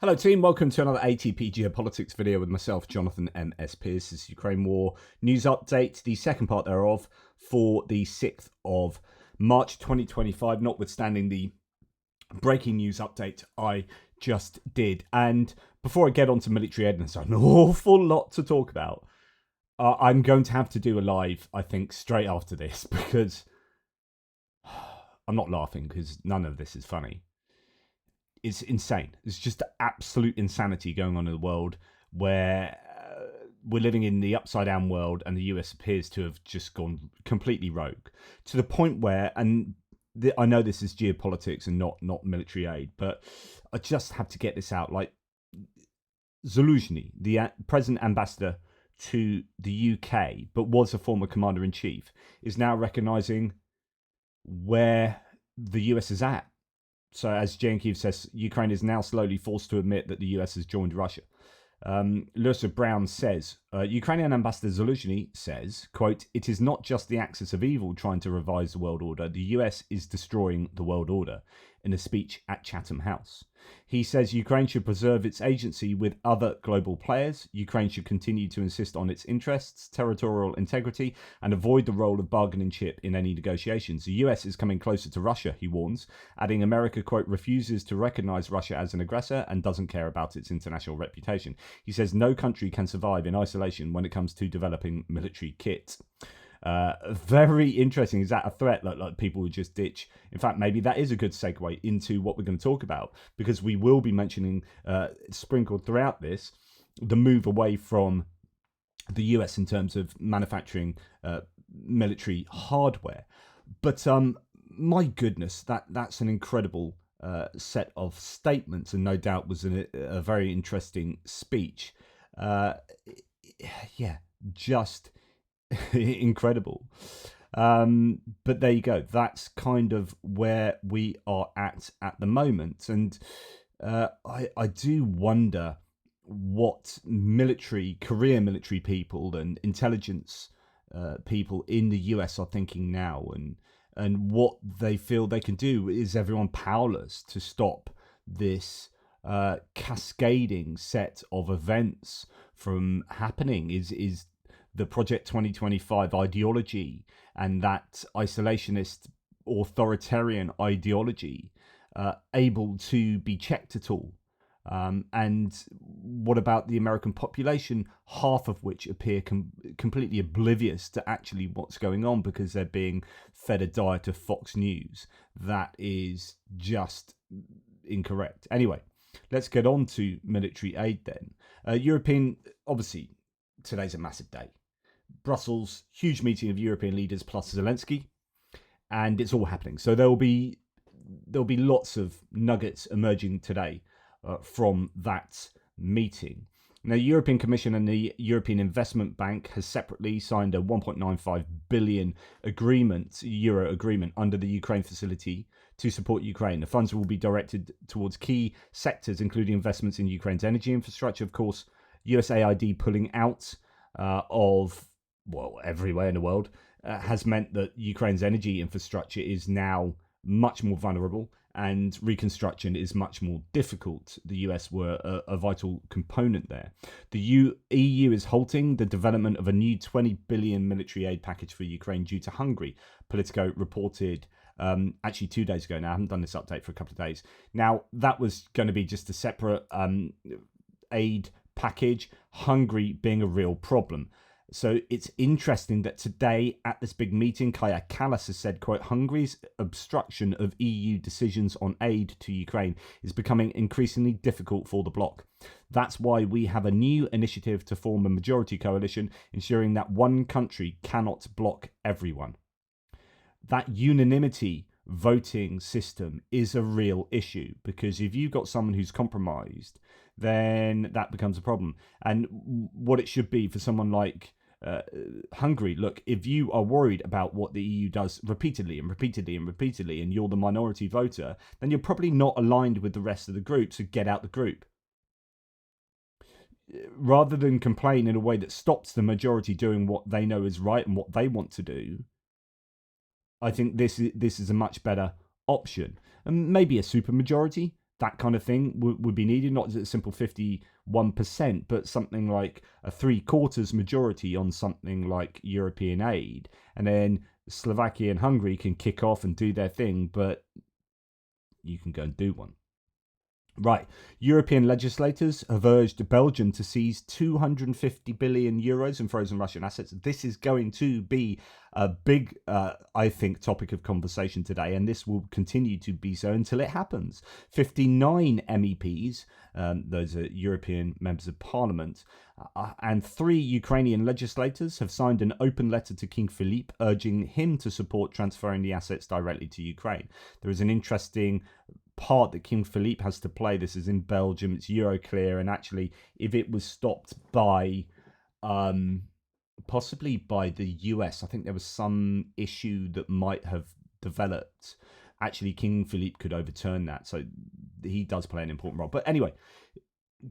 Hello team, welcome to another ATP Geopolitics video with myself, Jonathan MS Pearce. This is Ukraine War News Update, the second part thereof for the 6th of March 2025, notwithstanding the breaking news update I just did. And before I get on to military aid, there's an awful lot to talk about. I'm going to have to do a live, I think, straight after this because I'm not laughing because none of this is funny. It's insane. It's just absolute insanity going on in the world where we're living in the upside down world and the US appears to have just gone completely rogue to the point where, and I know this is geopolitics and not military aid, but I just have to get this out. Like Zelensky, the present ambassador to the UK, but was a former commander-in-chief, is now recognizing where the US is at. So as Jankiv says, Ukraine is now slowly forced to admit that the US has joined Russia. Lursa Brown says, Ukrainian ambassador Zelensky says, quote, "It is not just the axis of evil trying to revise the world order. The US is destroying the world order," in a speech at Chatham House. He says Ukraine should preserve its agency with other global players. Ukraine should continue to insist on its interests, territorial integrity, and avoid the role of bargaining chip in any negotiations. The US is coming closer to Russia, he warns, adding America, quote, "refuses to recognize Russia as an aggressor and doesn't care about its international reputation." He says no country can survive in isolation when it comes to developing military kit. Very interesting. Is that a threat like people would just ditch? In fact, maybe that is a good segue into what we're going to talk about, because we will be mentioning sprinkled throughout this the move away from the US in terms of manufacturing military hardware. But my goodness, that's an incredible set of statements, and no doubt was a very interesting speech. Yeah, just incredible. But there you go. That's kind of where we are at the moment. And I do wonder what career military people and intelligence people in the US are thinking now, and what they feel they can do. Is everyone powerless to stop this cascading set of events from happening? Is the Project 2025 ideology and that isolationist authoritarian ideology able to be checked at all? And what about the American population, half of which appear completely oblivious to actually what's going on because they're being fed a diet of Fox News? That is just incorrect. Anyway, let's get on to military aid then. European, obviously, today's a massive day. Brussels, huge meeting of European leaders plus Zelensky, and it's all happening. So there'll be lots of nuggets emerging today from that meeting. Now, the European Commission and the European Investment Bank has separately signed a 1.95 billion euro agreement under the Ukraine facility to support Ukraine. The funds will be directed towards key sectors, including investments in Ukraine's energy infrastructure. Of course, USAID pulling out of everywhere in the world has meant that Ukraine's energy infrastructure is now much more vulnerable and reconstruction is much more difficult. The US were a vital component there. The EU is halting the development of a new 20 billion military aid package for Ukraine due to Hungary. Politico reported actually 2 days ago now. I haven't done this update for a couple of days. Now, that was going to be just a separate aid package, Hungary being a real problem. So it's interesting that today at this big meeting, Kaja Kallas has said, quote, "Hungary's obstruction of EU decisions on aid to Ukraine is becoming increasingly difficult for the bloc. That's why we have a new initiative to form a majority coalition, ensuring that one country cannot block everyone." That unanimity voting system is a real issue, because if you've got someone who's compromised, then that becomes a problem. And what it should be for someone like Hungary, look, if you are worried about what the EU does repeatedly and you're the minority voter, then you're probably not aligned with the rest of the group, so get out the group. Rather than complain in a way that stops the majority doing what they know is right and what they want to do, I think this is a much better option. And maybe a supermajority, that kind of thing would be needed, not a simple 51%, but something like a 3/4 majority on something like European aid. And then Slovakia and Hungary can kick off and do their thing, but you can go and do one. Right. European legislators have urged Belgium to seize 250 billion euros in frozen Russian assets. This is going to be a big, I think, topic of conversation today, and this will continue to be so until it happens. 59 MEPs, those are European members of parliament, and 3 Ukrainian legislators have signed an open letter to King Philippe urging him to support transferring the assets directly to Ukraine. There is an interesting part that King Philippe has to play. This is in Belgium, it's Euroclear, and actually if it was stopped by possibly by the US, I think there was some issue that might have developed, actually King Philippe could overturn that, so he does play an important role. But anyway,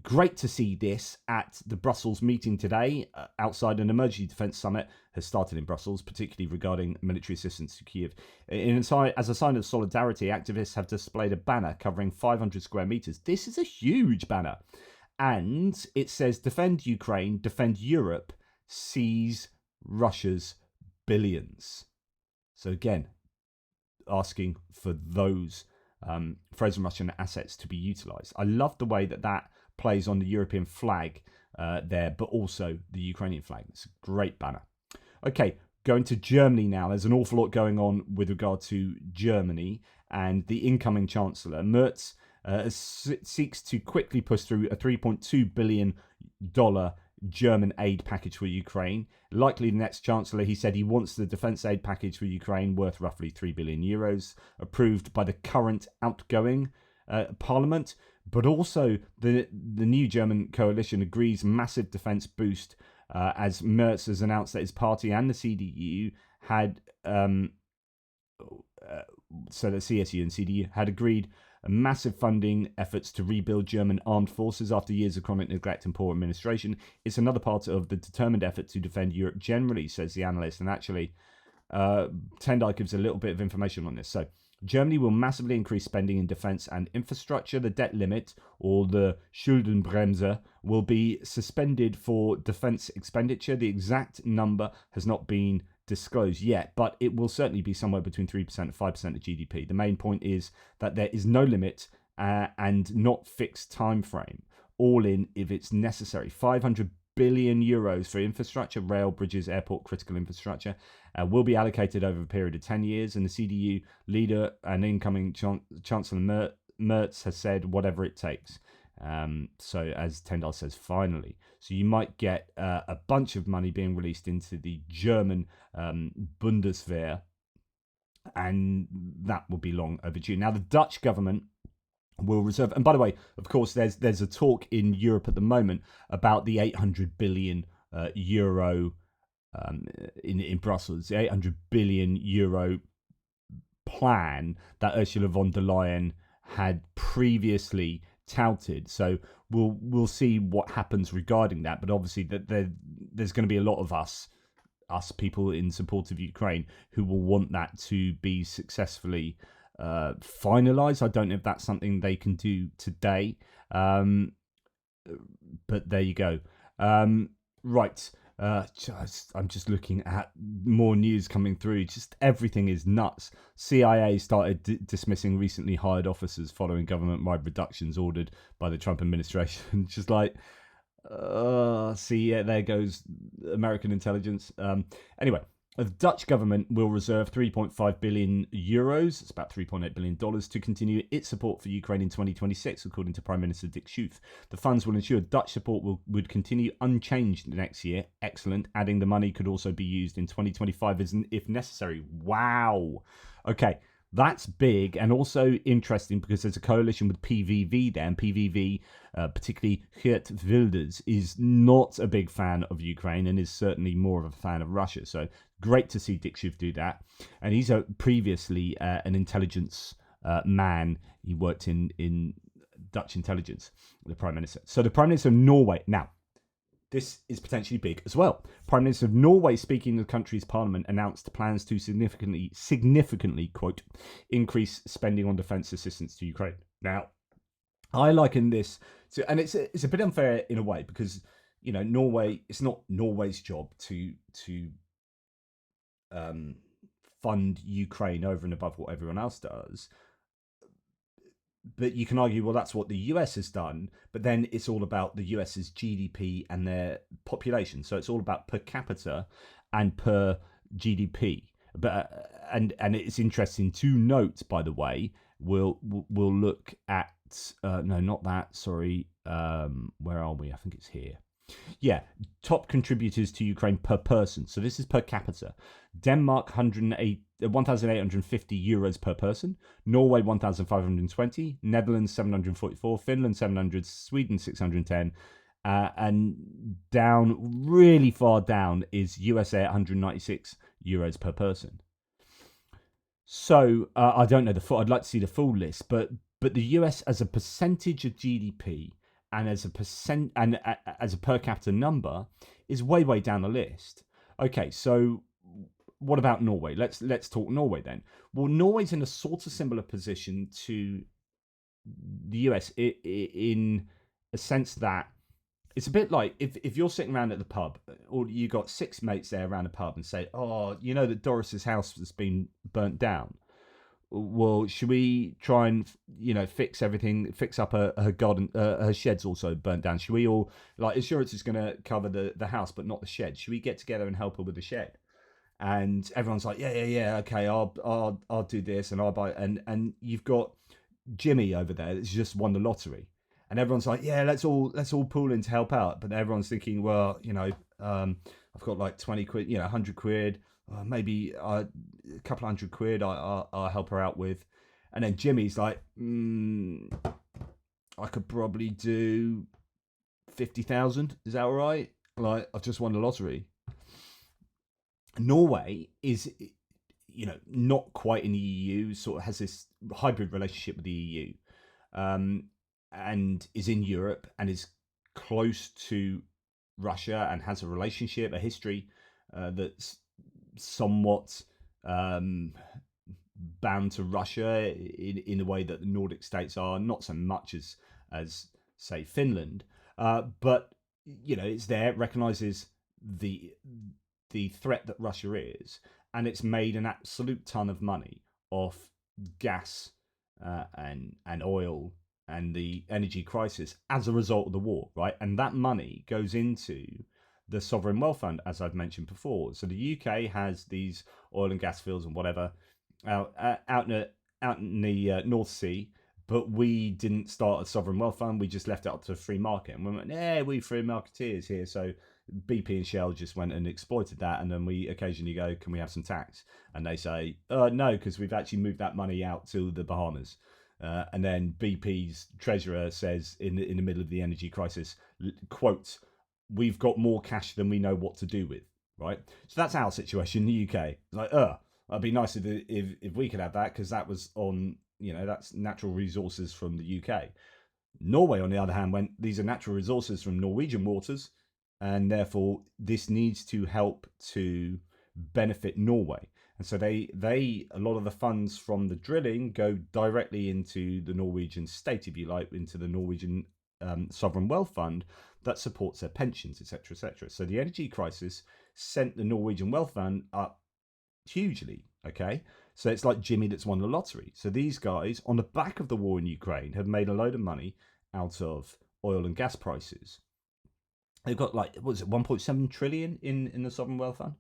great to see this at the Brussels meeting today outside an emergency defence summit has started in Brussels, particularly regarding military assistance to Kiev. As a sign of solidarity, activists have displayed a banner covering 500 square meters. This is a huge banner. And it says, defend Ukraine, defend Europe, seize Russia's billions. So again, asking for those frozen Russian assets to be utilised. I love the way that plays on the European flag there, but also the Ukrainian flag. It's a great banner. Okay, going to Germany now. There's an awful lot going on with regard to Germany, and the incoming Chancellor, Merz, seeks to quickly push through a $3.2 billion German aid package for Ukraine. Likely the next Chancellor, he said he wants the defence aid package for Ukraine worth roughly 3 billion euros, approved by the current outgoing parliament. But also the new German coalition agrees massive defence boost as Merz has announced that his party and the CDU had, so the CSU and CDU had agreed massive funding efforts to rebuild German armed forces after years of chronic neglect and poor administration. It's another part of the determined effort to defend Europe generally, says the analyst. And actually, Tendai gives a little bit of information on this. So Germany will massively increase spending in defence and infrastructure. The debt limit, or the Schuldenbremse, will be suspended for defence expenditure. The exact number has not been disclosed yet, but it will certainly be somewhere between 3% and 5% of GDP. The main point is that there is no limit and not fixed time frame. All in, if it's necessary, 500 billion euros for infrastructure, rail, bridges, airport, critical infrastructure, will be allocated over a period of 10 years. And the CDU leader and incoming Chancellor Merz has said whatever it takes. So as Tendal says, finally. So you might get a bunch of money being released into the German Bundeswehr, and that will be long overdue. Now, the Dutch government will reserve, and by the way, of course, there's a talk in Europe at the moment about the 800 billion euro in Brussels, the 800 billion euro plan that Ursula von der Leyen had previously touted. So we'll see what happens regarding that, but obviously that there's going to be a lot of us people in support of Ukraine who will want that to be successfully finalized. I don't know if that's something they can do today, but there you go. Right. I'm just looking at more news coming through. Just everything is nuts. CIA started dismissing recently hired officers following government-wide reductions ordered by the Trump administration. Just like, see, yeah, there goes American intelligence. Anyway, the Dutch government will reserve 3.5 billion euros, it's about $3.8 billion, to continue its support for Ukraine in 2026, according to Prime Minister Dick Schoof. The funds will ensure Dutch support would continue unchanged next year. Excellent. Adding the money could also be used in 2025 if necessary. Wow. Okay. That's big and also interesting because there's a coalition with PVV there, and PVV, particularly Geert Wilders, is not a big fan of Ukraine and is certainly more of a fan of Russia. So great to see Dick Schoof do that. And he's previously an intelligence man. He worked in Dutch intelligence, the Prime Minister. So the Prime Minister of Norway, now, this is potentially big as well. Prime Minister of Norway, speaking to the country's parliament, announced plans to significantly, quote, increase spending on defence assistance to Ukraine. Now, I liken this to, and it's a bit unfair in a way because Norway. It's not Norway's job to um, fund Ukraine over and above what everyone else does. But you can argue, well, that's what the US has done. But then it's all about the US's GDP and their population. So it's all about per capita and per GDP. But and it's interesting to note, by the way, we'll look at no, not that. Sorry, where are we? I think it's here. Yeah, top contributors to Ukraine per person. So this is per capita. Denmark 1,850 euros per person. Norway 1,520. Netherlands 744. Finland 700. Sweden 610. And down, really far down, is USA at 196 euros per person. So I don't know the full. I'd like to see the full list, but the US as a percentage of GDP and as a as a per capita number is way down the list. Okay, so what about Norway? Let's talk Norway then. Well, Norway's in a sort of similar position to the US in a sense that it's a bit like if you're sitting around at the pub or you got six mates there around the pub and say, oh, you know that Doris's house has been burnt down. Well, should we try and fix everything, fix up her garden, her shed's also burnt down. Should we all, like, insurance is going to cover the house but not the shed? Should we get together and help her with the shed? And everyone's like, yeah, okay, I'll do this and I'll buy, and you've got Jimmy over there that's just won the lottery, and everyone's like, yeah, let's all pool in to help out. But everyone's thinking, well, I've got like 20 quid, 100 quid, maybe a couple hundred quid. I'll help her out with, and then Jimmy's like, I could probably do 50,000. Is that all right? Like, I've just won the lottery. Norway is, not quite in the EU, sort of has this hybrid relationship with the EU, and is in Europe and is close to Russia and has a relationship, a history that's somewhat bound to Russia in the way that the Nordic states are, not so much as say Finland, but it's there, it recognizes the threat that Russia is, and it's made an absolute ton of money off gas and oil and the energy crisis as a result of the war, right? And that money goes into the sovereign wealth fund, as I've mentioned before. So the UK has these oil and gas fields and whatever out in the North Sea, but we didn't start a sovereign wealth fund. We just left it up to the free market, and we went, "Yeah, we free marketeers here." So BP and Shell just went and exploited that, and then we occasionally go, "Can we have some tax?" And they say, "No, because we've actually moved that money out to the Bahamas." And then BP's treasurer says in the middle of the energy crisis, quote, "We've got more cash than we know what to do with." Right? So that's our situation in the UK. Like, it'd be nice if we could have that, because that was on, that's natural resources from the UK. Norway, on the other hand, went, these are natural resources from Norwegian waters, and therefore this needs to help to benefit Norway. And so they a lot of the funds from the drilling go directly into the Norwegian state, if you like, into the Norwegian sovereign wealth fund that supports their pensions, etc., etc. So the energy crisis sent the Norwegian wealth fund up hugely. Okay, so it's like Jimmy that's won the lottery. So these guys, on the back of the war in Ukraine, have made a load of money out of oil and gas prices. They've got, like, what is it, 1.7 trillion in the sovereign wealth fund.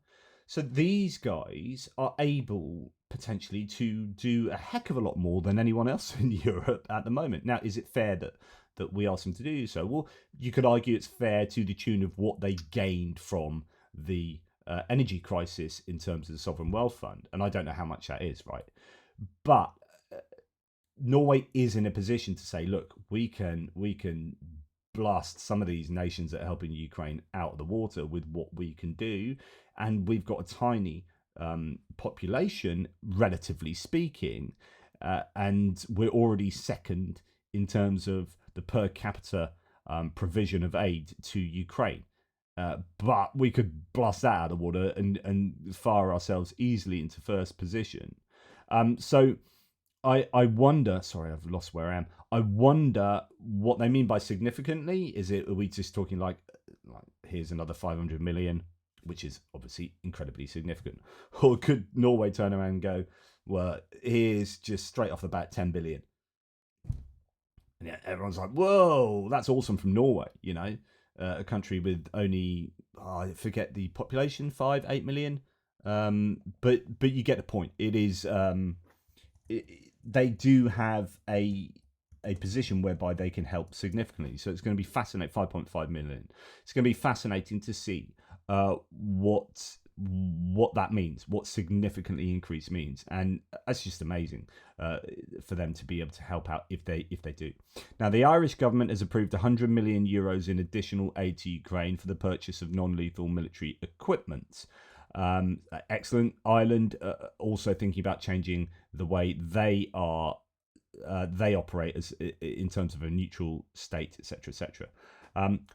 So these guys are able potentially to do a heck of a lot more than anyone else in Europe at the moment. Now, is it fair that we ask them to do so? Well, you could argue it's fair to the tune of what they gained from the energy crisis in terms of the sovereign wealth fund, and I don't know how much that is, right? But Norway is in a position to say, look, we can blast some of these nations that are helping Ukraine out of the water with what we can do, and we've got a tiny population, relatively speaking, and we're already second in terms of the per capita provision of aid to Ukraine. But we could blast that out of the water and fire ourselves easily into first position. So I wonder. Sorry, I've lost where I am. I wonder what they mean by significantly. Are we just talking like here's another 500 million, which is obviously incredibly significant, or could Norway turn around and go, well, here's just straight off the bat 10 billion, and yeah, everyone's like, whoa, that's awesome from Norway, a country with only I forget the population, 5-8 million, but you get the point. It is they do have a position whereby they can help significantly. So it's going to be fascinating. 5.5 million. It's going to be fascinating to see what that means, what significantly increase means, and that's just amazing for them to be able to help out if they do. Now, the Irish government has approved 100 million euros in additional aid to Ukraine for the purchase of non-lethal military equipment. Excellent. Ireland also thinking about changing the way they operate as in terms of a neutral state, etc., etc.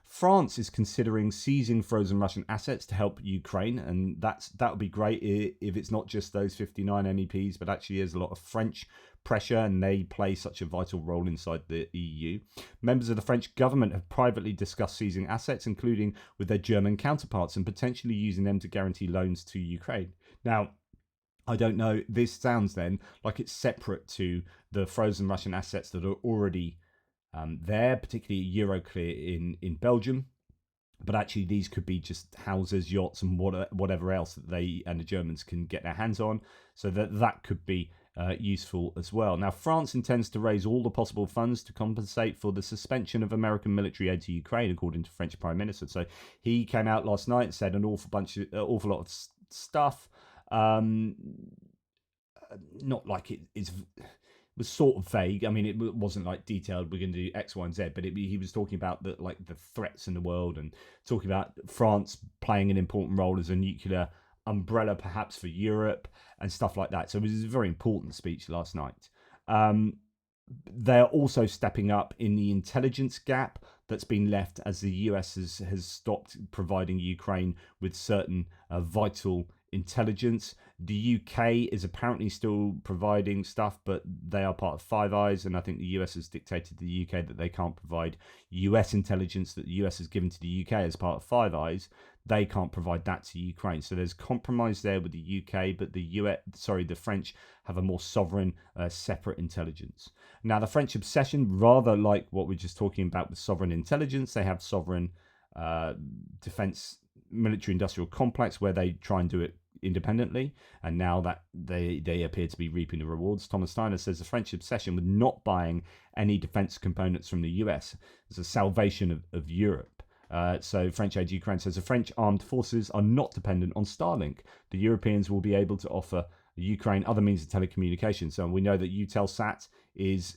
France is considering seizing frozen Russian assets to help Ukraine, and that would be great if it's not just those 59 MEPs, but actually there's a lot of French pressure, and they play such a vital role inside the EU. Members of the French government have privately discussed seizing assets, including with their German counterparts, and potentially using them to guarantee loans to Ukraine. Now, I don't know, this sounds then like it's separate to the frozen Russian assets that are already there, particularly Euroclear in Belgium. But actually, these could be just houses, yachts, and whatever else that they and the Germans can get their hands on. So that could be useful as well. Now, France intends to raise all the possible funds to compensate for the suspension of American military aid to Ukraine, according to French Prime Minister. So he came out last night and said an awful lot of stuff. Not like it was sort of vague. I mean, it wasn't like detailed, we're going to do X, Y, and Z, but he was talking about the threats in the world, and talking about France playing an important role as a nuclear umbrella perhaps for Europe and stuff like that. So it was a very important speech last night. They're also stepping up in the intelligence gap that's been left as the US has stopped providing Ukraine with certain vital intelligence. The UK is apparently still providing stuff, but they are part of Five Eyes, and I think the US has dictated to the UK that they can't provide US intelligence that the US has given to the UK as part of Five Eyes. They can't provide that to Ukraine. So there's compromise there with the UK, but the French have a more sovereign, separate intelligence. Now, the French obsession, rather like what we're just talking about with sovereign intelligence, they have sovereign defense military industrial complex where they try and do it independently, and now that they appear to be reaping the rewards. Thomas Steiner says the French obsession with not buying any defense components from the US is a salvation of Europe. So French Aid Ukraine says the French armed forces are not dependent on Starlink. The Europeans will be able to offer Ukraine other means of telecommunication. So we know that Eutelsat is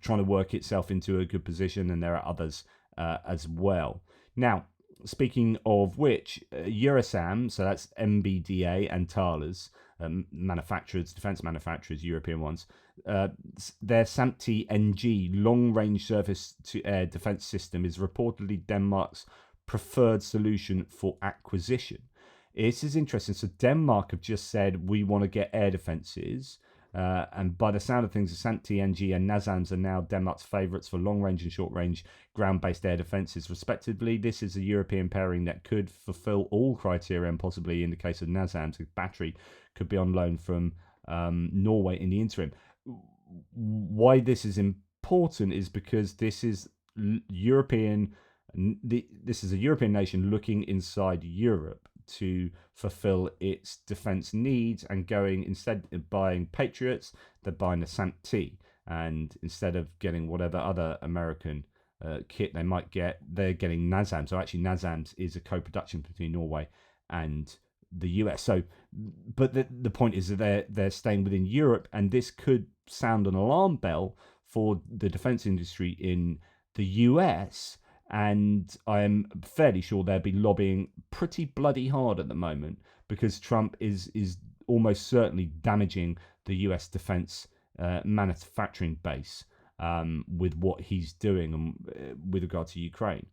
trying to work itself into a good position, and there are others as well. Now, speaking of which, Eurosam, so that's MBDA and Thales, manufacturers, defense manufacturers, European ones, their SAMP-T-NG long-range surface-to-air defense system is reportedly Denmark's preferred solution for acquisition. This is interesting. So Denmark have just said, we want to get air defenses. And by the sound of things, the SAMP-T-NG and NASAMS are now Denmark's favourites for long-range and short-range ground-based air defences, respectively. This is a European pairing that could fulfil all criteria, and possibly, in the case of NASAMS, a battery could be on loan from Norway in the interim. Why this is important is because this is European. This is a European nation looking inside Europe to fulfill its defense needs, and going, instead of buying Patriots, they're buying the SAMP-T, and instead of getting whatever other American kit they might get, they're getting NASAMS. So actually NASAMS is a co-production between Norway and the US. So, but the point is that they're staying within Europe, and this could sound an alarm bell for the defense industry in the US. And I am fairly sure they'll be lobbying pretty bloody hard at the moment, because Trump is almost certainly damaging the US defense manufacturing base with what he's doing with regard to Ukraine.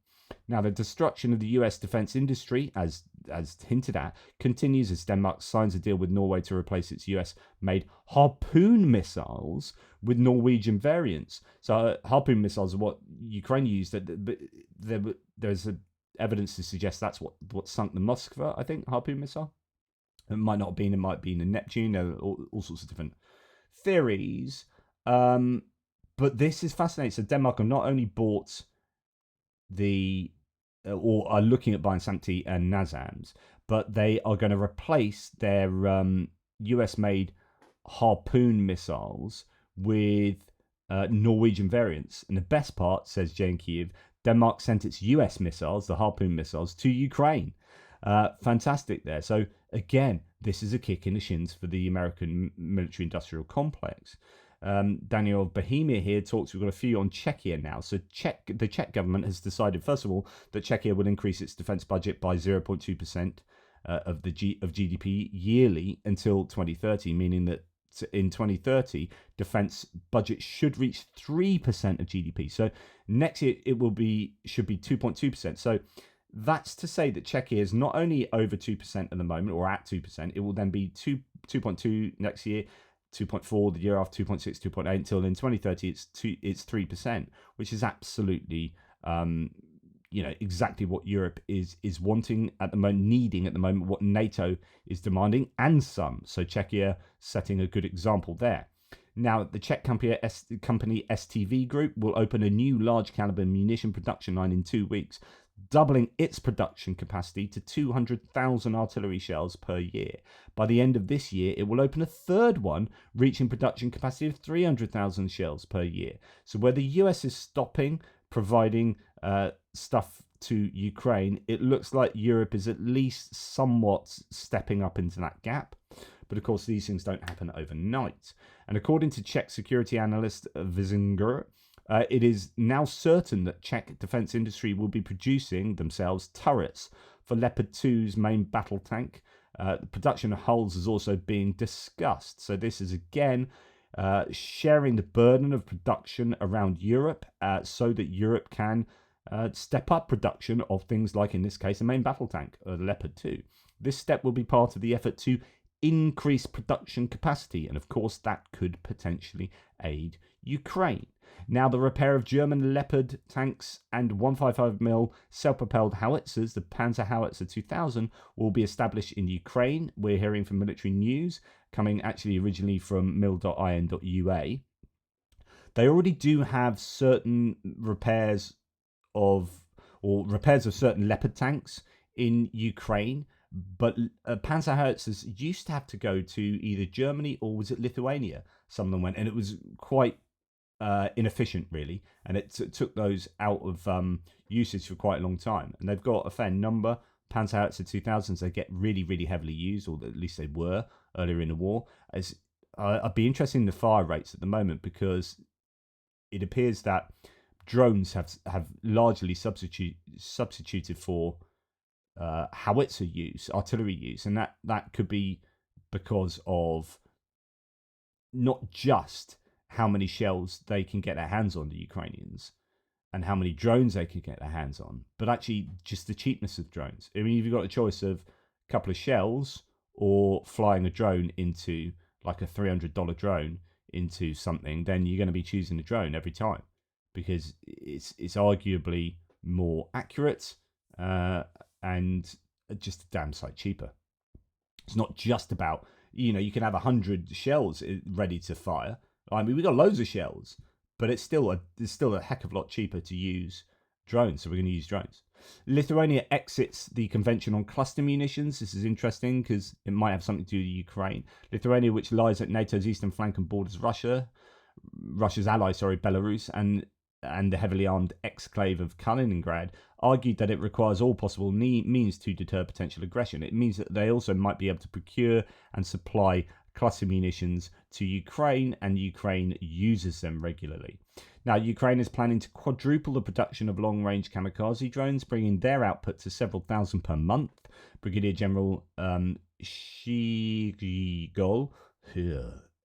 Now, the destruction of the US defense industry, as as hinted at, continues as Denmark signs a deal with Norway to replace its US-made Harpoon missiles with Norwegian variants. So Harpoon missiles are what Ukraine used. But there's evidence to suggest that's what sunk the Moskva, I think, Harpoon missile. It might not have been. It might be in a Neptune. There are all sorts of different theories. But this is fascinating. So Denmark have not only bought or are looking at buying SAMP-T and NASAMS, but they are going to replace their US-made Harpoon missiles with Norwegian variants. And the best part, says Jane Kiev, Denmark sent its US missiles, the Harpoon missiles, to Ukraine. Fantastic there. So again, this is a kick in the shins for the American military-industrial complex. Daniel of Bohemia here talks. We've got a few on Czechia now. So the Czech government has decided, first of all, that Czechia will increase its defence budget by 0.2% of GDP yearly until 2030, meaning that in 2030, defence budget should reach 3% of GDP. So next year it should be 2.2%. So that's to say that Czechia is not only over 2% at the moment, or at 2%. It will then be 2.2 next year, 2.4 the year after, 2.6, 2.8 until in 2030 it's 3%, which is absolutely exactly what Europe is wanting at the moment, needing at the moment, what NATO is demanding, and some. So Czechia setting a good example there. Now, the Czech company STV Group will open a new large caliber munition production line in 2 weeks, doubling its production capacity to 200,000 artillery shells per year. By the end of this year, it will open a third one, reaching production capacity of 300,000 shells per year. So where the US is stopping providing stuff to Ukraine, it looks like Europe is at least somewhat stepping up into that gap. But of course, these things don't happen overnight. And according to Czech security analyst Visinger, it is now certain that Czech defence industry will be producing themselves turrets for Leopard 2's main battle tank. The production of hulls is also being discussed. So this is again sharing the burden of production around Europe so that Europe can step up production of things like, in this case, the main battle tank, the Leopard 2. This step will be part of the effort to increase production capacity, and of course that could potentially aid Ukraine. Now, the repair of German Leopard tanks and 155mm self-propelled howitzers, the Panzer Howitzer 2000, will be established in Ukraine. We're hearing from Military News, coming actually originally from mil.in.ua. They already do have certain repairs of certain Leopard tanks in Ukraine, but Panzer Howitzers used to have to go to either Germany or was it Lithuania? Some of them went, and it was quite inefficient, really, and it took those out of usage for quite a long time. And they've got a fair number. Panzer Howitzer 2000s, they get really, really heavily used, or at least they were earlier in the war. I'd be interested in the fire rates at the moment, because it appears that drones have largely substituted for howitzer use, artillery use, and that could be because of not just how many shells they can get their hands on, the Ukrainians, and how many drones they can get their hands on, but actually just the cheapness of drones. I mean, if you've got a choice of a couple of shells or flying a drone into, like, a $300 drone into something, then you're going to be choosing the drone every time, because it's arguably more accurate and just a damn sight cheaper. It's not just about, you can have 100 shells ready to fire. I mean, we've got loads of shells, but it's still a heck of a lot cheaper to use drones, so we're going to use drones. Lithuania exits the convention on cluster munitions. This is interesting because it might have something to do with Ukraine. Lithuania, which lies at NATO's eastern flank and borders Russia's ally, Belarus, and the heavily armed exclave of Kaliningrad, argued that it requires all possible means to deter potential aggression. It means that they also might be able to procure and supply cluster munitions to Ukraine, and Ukraine uses them regularly. Now, Ukraine is planning to quadruple the production of long-range kamikaze drones, bringing their output to several thousand per month. Brigadier General Shchygol,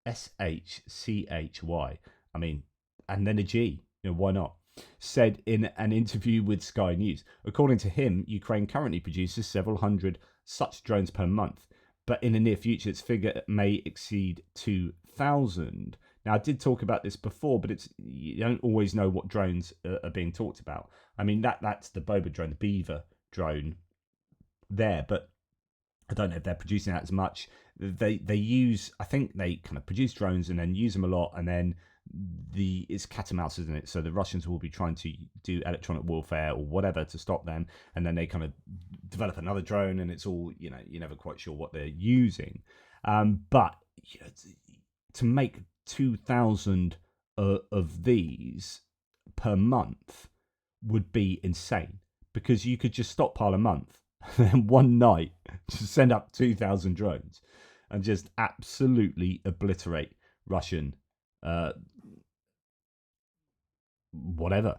SHCHY, I mean, and then a G, why not? said in an interview with Sky News. According to him, Ukraine currently produces several hundred such drones per month, but in the near future, its figure may exceed 2,000. Now, I did talk about this before, but you don't always know what drones are being talked about. I mean, that's the Boba drone, the Beaver drone there, but I don't know if they're producing that as much. They use, I think they kind of produce drones and then use them a lot, and then it's cat and mouse, isn't it? So the Russians will be trying to do electronic warfare or whatever to stop them, and then they kind of develop another drone, and it's all, you're never quite sure what they're using. But to make 2,000 of these per month would be insane, because you could just stockpile a month and then one night just send up 2,000 drones and just absolutely obliterate Russian whatever,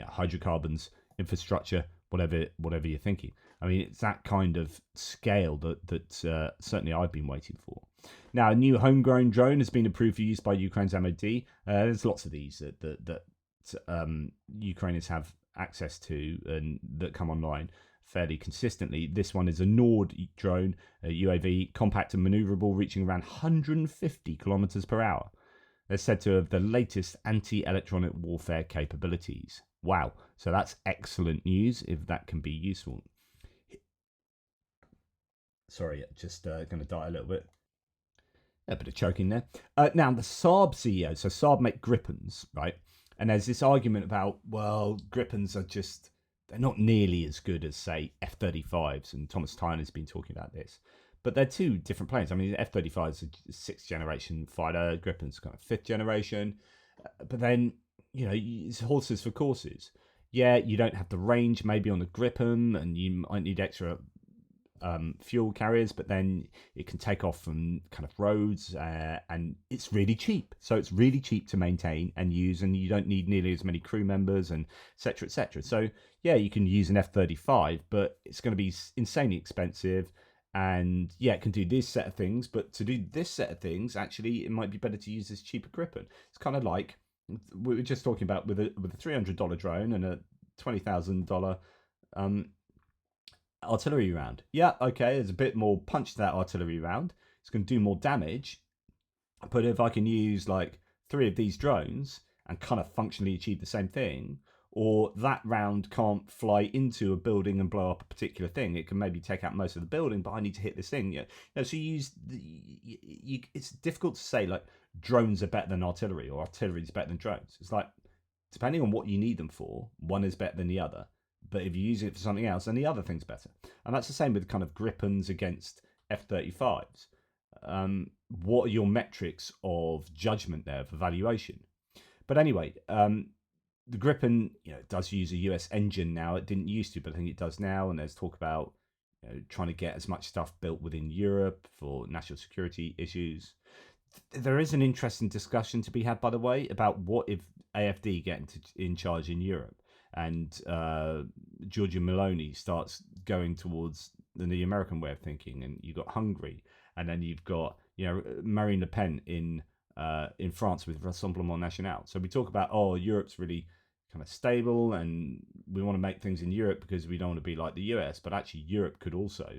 hydrocarbons, infrastructure, whatever you're thinking. I mean, it's that kind of scale that certainly I've been waiting for. Now, a new homegrown drone has been approved for use by Ukraine's MOD. There's lots of these that Ukrainians have access to and that come online fairly consistently. This one is a Nord drone, a UAV, compact and maneuverable, reaching around 150 kilometers per hour. They're said to have the latest anti-electronic warfare capabilities. Wow. So that's excellent news, if that can be useful. Sorry, just going to die a little bit. A bit of choking there. Now, the Saab CEO, so Saab make Gripens, right? And there's this argument about, well, Gripens are just, they're not nearly as good as, say, F-35s, and Thomas Tyner's been talking about this. But they're two different planes. I mean, F-35 is a sixth generation fighter, Gripen's kind of fifth generation. But then, it's horses for courses. Yeah, you don't have the range maybe on the Gripen, and you might need extra fuel carriers, but then it can take off from kind of roads, and it's really cheap. So it's really cheap to maintain and use, and you don't need nearly as many crew members, and etc. etc. So yeah, you can use an F-35, but it's going to be insanely expensive. And yeah, it can do this set of things, but to do this set of things, actually, it might be better to use this cheaper Gripen. It's kind of like we were just talking about with a $300 drone and a $20,000 artillery round. Yeah, okay, there's a bit more punch to that artillery round. It's going to do more damage. But if I can use like 3 of these drones and kind of functionally achieve the same thing, or that round can't fly into a building and blow up a particular thing, it can maybe take out most of the building, but I need to hit this thing. So you use it's difficult to say like drones are better than artillery or artillery is better than drones. It's like, depending on what you need them for, one is better than the other. But if you use it for something else, then the other thing's better. And that's the same with kind of Gripens against F-35s. What are your metrics of judgment there, of evaluation? But anyway, the Gripen, does use a US engine now. It didn't used to, but I think it does now. And there's talk about trying to get as much stuff built within Europe for national security issues. There is an interesting discussion to be had, by the way, about what if AfD get in charge in Europe, and Giorgia Meloni starts going towards the American way of thinking, and you've got Hungary, and then you've got Marine Le Pen in France with Rassemblement National. So we talk about, Europe's really kind of stable, and we want to make things in Europe because we don't want to be like the US, but actually Europe could also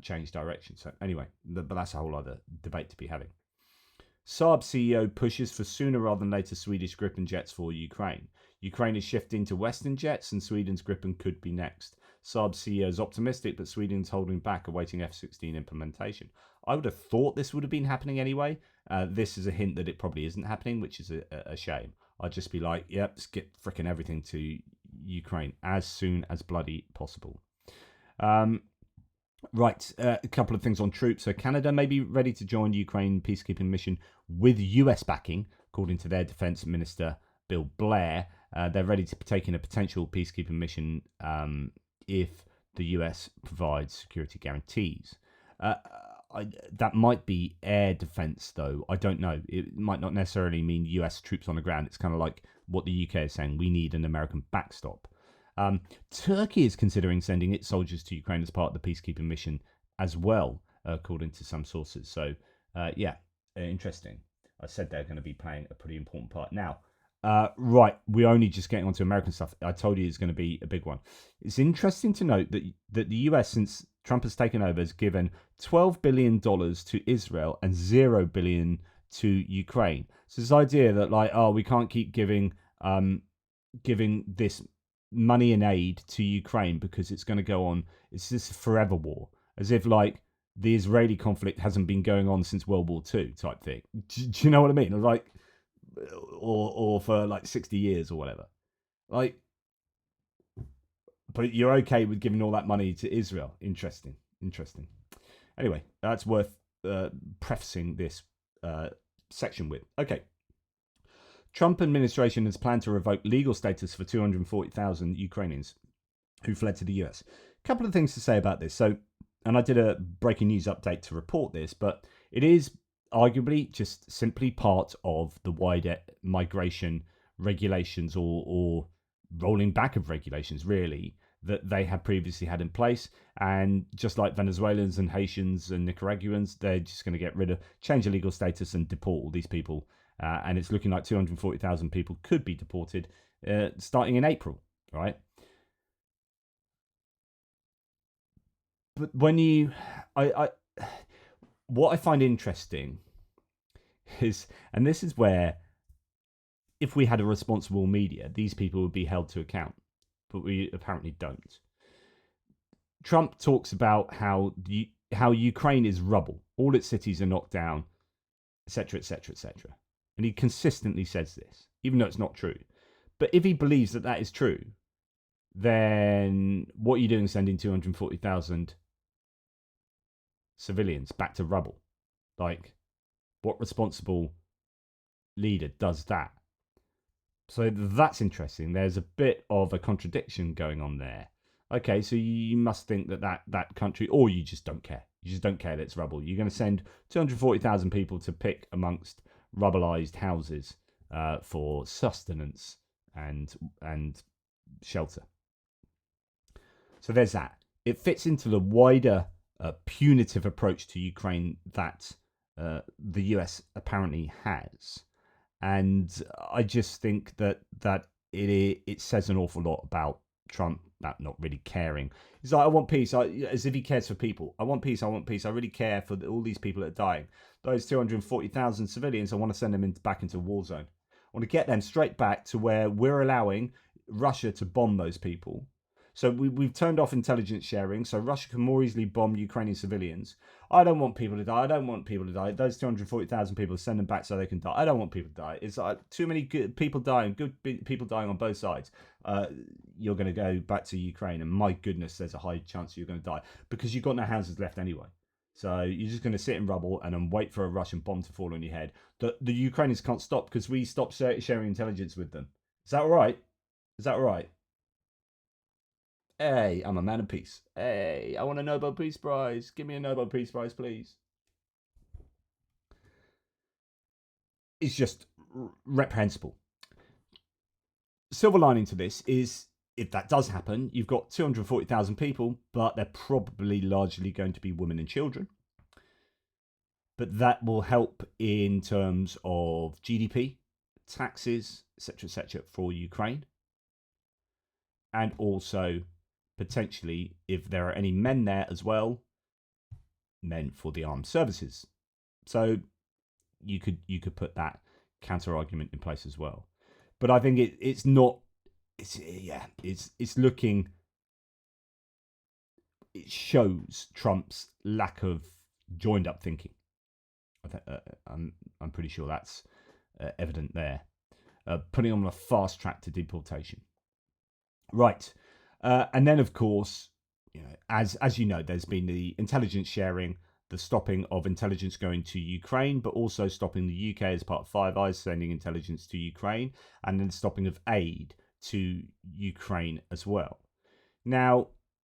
change direction. So anyway, but that's a whole other debate to be having. Saab CEO pushes for sooner rather than later Swedish Gripen jets for Ukraine. Ukraine is shifting to Western jets, and Sweden's Gripen could be next. Saab CEO is optimistic, but Sweden's holding back, awaiting F-16 implementation. I would have thought this would have been happening anyway. This is a hint that it probably isn't happening, which is a shame. I'd just be like, yep, let's get fricking everything to Ukraine as soon as bloody possible. Right, a couple of things on troops. So Canada may be ready to join Ukraine peacekeeping mission with US backing, according to their defense minister, Bill Blair. They're ready to partake in a potential peacekeeping mission if the US provides security guarantees. That might be air defense, though. I don't know. It might not necessarily mean US troops on the ground. It's kind of like what the UK is saying. We need an American backstop. Turkey is considering sending its soldiers to Ukraine as part of the peacekeeping mission as well, according to some sources. So, interesting. I said they're going to be playing a pretty important part. Now, Right, we're only just getting onto American stuff. I told you it's going to be a big one. It's interesting to note that the US, since Trump has taken over, has given $12 billion to Israel and $0 billion to Ukraine. So this idea that we can't keep giving this money and aid to Ukraine because it's going to go on. It's this forever war, as if the Israeli conflict hasn't been going on since World War II type thing. Do you know what I mean? Or for 60 years or whatever. But you're okay with giving all that money to Israel. Interesting. Anyway, that's worth prefacing this section with. Okay. Trump administration has planned to revoke legal status for 240,000 Ukrainians who fled to the US. A couple of things to say about this. And I did a breaking news update to report this, but it is arguably just simply part of the wider migration regulations or rolling back of regulations, really, that they had previously had in place. And just like Venezuelans and Haitians and Nicaraguans, they're just going to change the legal status and deport all these people. And it's looking like 240,000 people could be deported starting in April, right? But what I find interesting is, and this is where, if we had a responsible media, these people would be held to account, but we apparently don't. Trump talks about how Ukraine is rubble, all its cities are knocked down, etc., etc., etc. And he consistently says this, even though it's not true. But if he believes that that is true, then what are you doing sending 240,000 civilians back to rubble? What responsible leader does that? So that's interesting. There's a bit of a contradiction going on there. Okay, so you must think that country, or you just don't care. You just don't care that it's rubble. You're going to send 240,000 people to pick amongst rubbleized houses for sustenance and shelter. So there's that. It fits into the wider punitive approach to Ukraine that the US apparently has. And I just think that it says an awful lot about Trump not really caring. He's like, I want peace, as if he cares for people. I want peace. I really care for all these people that are dying. Those 240,000 civilians, I want to send them back into a war zone. I want to get them straight back to where we're allowing Russia to bomb those people. So we've turned off intelligence sharing, so Russia can more easily bomb Ukrainian civilians. I don't want people to die. Those 240,000 people, send them back so they can die. I don't want people to die. It's too many good people dying, people dying on both sides. You're going to go back to Ukraine, and my goodness, there's a high chance you're going to die because you've got no houses left anyway. So you're just going to sit in rubble and then wait for a Russian bomb to fall on your head. The Ukrainians can't stop because we stopped sharing intelligence with them. Is that all right? Hey, I'm a man of peace. Hey, I want a Nobel Peace Prize. Give me a Nobel Peace Prize, please. It's just reprehensible. Silver lining to this is, if that does happen, you've got 240,000 people, but they're probably largely going to be women and children. But that will help in terms of GDP, taxes, etc., for Ukraine. And also, potentially, if there are any men there as well, men for the armed services. So you could put that counter argument in place as well. But I think it's looking. It shows Trump's lack of joined up thinking. I'm pretty sure that's evident there. Putting on a fast track to deportation. Right. And then, of course, as you know, there's been the intelligence sharing, the stopping of intelligence going to Ukraine, but also stopping the UK as part of Five Eyes sending intelligence to Ukraine, and then stopping of aid to Ukraine as well. Now,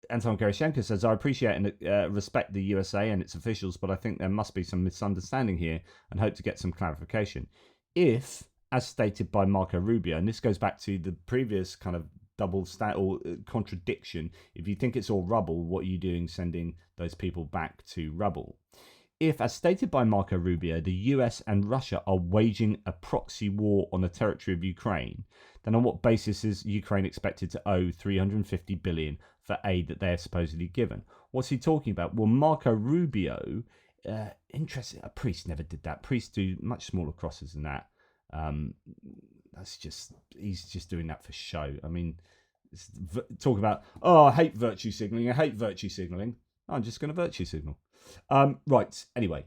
Anton Gerashenko says, I appreciate and respect the USA and its officials, but I think there must be some misunderstanding here and hope to get some clarification. If, as stated by Marco Rubio, and this goes back to the previous kind of double or contradiction, if you think it's all rubble, what are you doing sending those people back to rubble? if, as stated by Marco Rubio, the US and Russia are waging a proxy war on the territory of Ukraine, then on what basis is Ukraine expected to owe $350 billion for aid that they are supposedly given? What's he talking about? Well, Marco Rubio, interesting. A priest never did that. Priests do much smaller crosses than that. He's just doing that for show. I mean, talk about, I hate virtue signaling. I hate virtue signaling. I'm just going to virtue signal. Right. Anyway,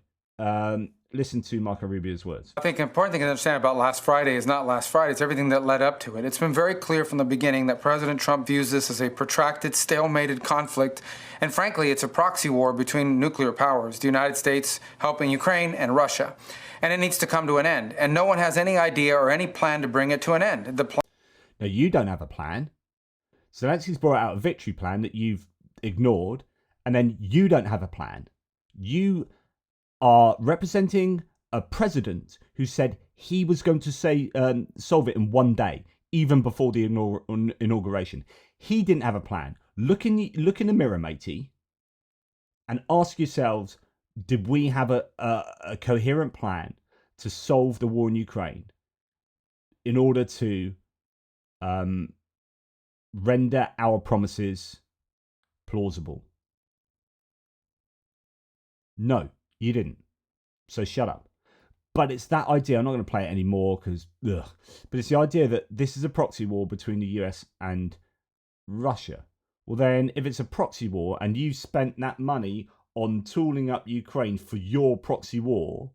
listen to Marco Rubio's words. I think the important thing to understand about last Friday is not last Friday. It's everything that led up to it. It's been very clear from the beginning that President Trump views this as a protracted, stalemated conflict. And frankly, it's a proxy war between nuclear powers, the United States helping Ukraine and Russia. And it needs to come to an end. And no one has any idea or any plan to bring it to an end. Now, you don't have a plan. Zelensky's brought out a victory plan that you've ignored. And then you don't have a plan. You are representing a president who said he was going to solve it in one day, even before the inauguration. He didn't have a plan. Look in the mirror, matey, and ask yourselves, did we have a coherent plan to solve the war in Ukraine in order to render our promises plausible? No, you didn't. So shut up. But it's that idea. I'm not going to play it anymore because, but it's the idea that this is a proxy war between the US and Russia. Well, then, if it's a proxy war and you spent that money on tooling up Ukraine for your proxy war,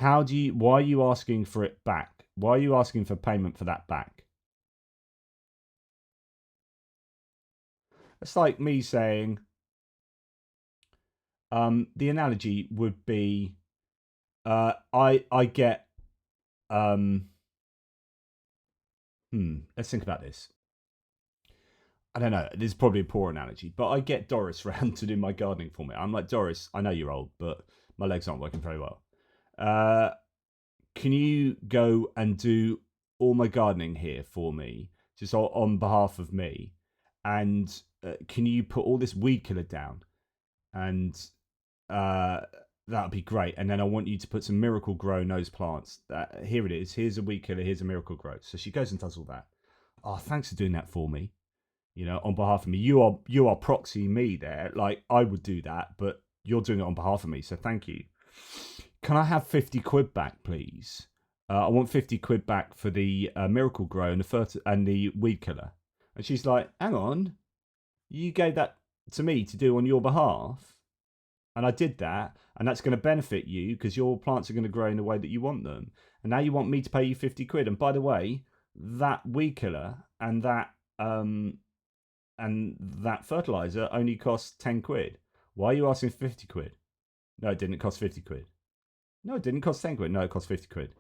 why are you asking for it back? Why are you asking for payment for that back? It's like me saying, the analogy would be, I get, let's think about this. I don't know, this is probably a poor analogy, but I get Doris round to do my gardening for me. I'm like, Doris, I know you're old, but my legs aren't working very well. Can you go and do all my gardening here for me, just on behalf of me? And can you put all this weed killer down? And that'd be great. And then I want you to put some Miracle Grow in those plants. Here it is. Here's a weed killer. Here's a Miracle Grow. So she goes and does all that. Oh, thanks for doing that for me. You know, on behalf of me. You are proxying me there. Like, I would do that, but you're doing it on behalf of me. So thank you. Can I have 50 quid back, please? I want 50 quid back for the Miracle Grow and the weed killer. And she's like, hang on. You gave that to me to do on your behalf. And I did that, and that's going to benefit you because your plants are going to grow in the way that you want them. And now you want me to pay you 50 quid. And by the way, that weed killer and that fertilizer only costs 10 quid. Why are you asking for 50 quid? No, it didn't cost 50 quid. No, it didn't cost 10 quid. No, it cost 50 quid.